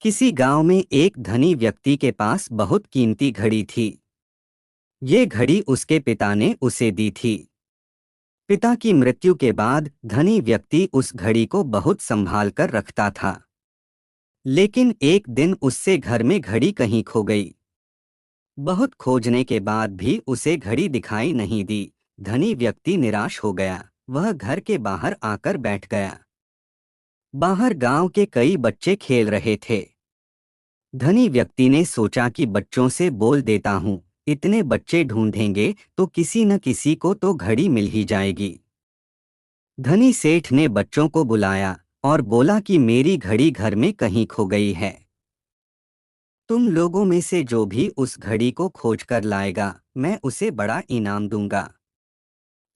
किसी गांव में एक धनी व्यक्ति के पास बहुत कीमती घड़ी थी। ये घड़ी उसके पिता ने उसे दी थी। पिता की मृत्यु के बाद धनी व्यक्ति उस घड़ी को बहुत संभाल कर रखता था। लेकिन एक दिन उससे घर में घड़ी कहीं खो गई। बहुत खोजने के बाद भी उसे घड़ी दिखाई नहीं दी। धनी व्यक्ति निराश हो गया। वह घर के बाहर आकर बैठ गया। बाहर गांव के कई बच्चे खेल रहे थे। धनी व्यक्ति ने सोचा कि बच्चों से बोल देता हूँ, इतने बच्चे ढूंढेंगे तो किसी न किसी को तो घड़ी मिल ही जाएगी। धनी सेठ ने बच्चों को बुलाया और बोला कि मेरी घड़ी घर में कहीं खो गई है। तुम लोगों में से जो भी उस घड़ी को खोज कर लाएगा, मैं उसे बड़ा इनाम दूंगा।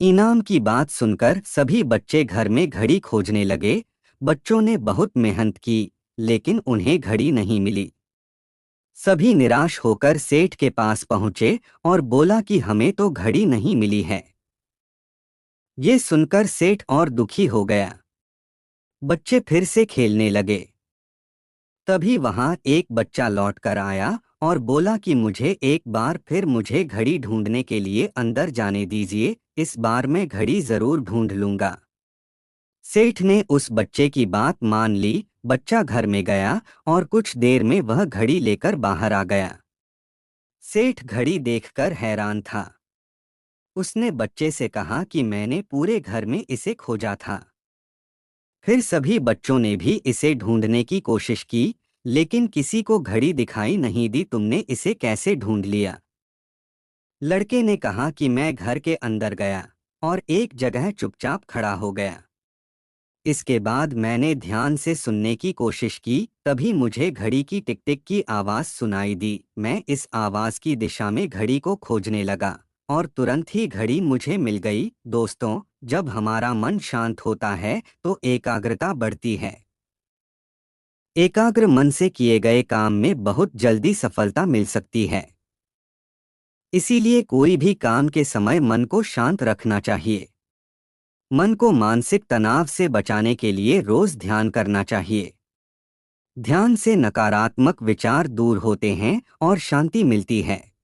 इनाम की बात सुनकर सभी बच्चे घर में घड़ी खोजने लगे। बच्चों ने बहुत मेहनत की, लेकिन उन्हें घड़ी नहीं मिली। सभी निराश होकर सेठ के पास पहुंचे और बोला कि हमें तो घड़ी नहीं मिली है। ये सुनकर सेठ और दुखी हो गया। बच्चे फिर से खेलने लगे। तभी वहां एक बच्चा लौट कर आया और बोला कि मुझे एक बार फिर मुझे घड़ी ढूंढने के लिए अंदर जाने दीजिए, इस बार मैं घड़ी जरूर ढूंढ लूंगा। सेठ ने उस बच्चे की बात मान ली। बच्चा घर में गया और कुछ देर में वह घड़ी लेकर बाहर आ गया। सेठ घड़ी देखकर हैरान था। उसने बच्चे से कहा कि मैंने पूरे घर में इसे खोजा था। फिर सभी बच्चों ने भी इसे ढूंढने की कोशिश की, लेकिन किसी को घड़ी दिखाई नहीं दी। तुमने इसे कैसे ढूंढ लिया? लड़के ने कहा कि मैं घर के अंदर गया और एक जगह चुपचाप खड़ा हो गया। इसके बाद मैंने ध्यान से सुनने की कोशिश की, तभी मुझे घड़ी की टिक टिक की आवाज़ सुनाई दी। मैं इस आवाज़ की दिशा में घड़ी को खोजने लगा और तुरंत ही घड़ी मुझे मिल गई। दोस्तों, जब हमारा मन शांत होता है तो एकाग्रता बढ़ती है। एकाग्र मन से किए गए काम में बहुत जल्दी सफलता मिल सकती है। इसीलिए कोई भी काम के समय मन को शांत रखना चाहिए। मन को मानसिक तनाव से बचाने के लिए रोज ध्यान करना चाहिए। ध्यान से नकारात्मक विचार दूर होते हैं और शांति मिलती है।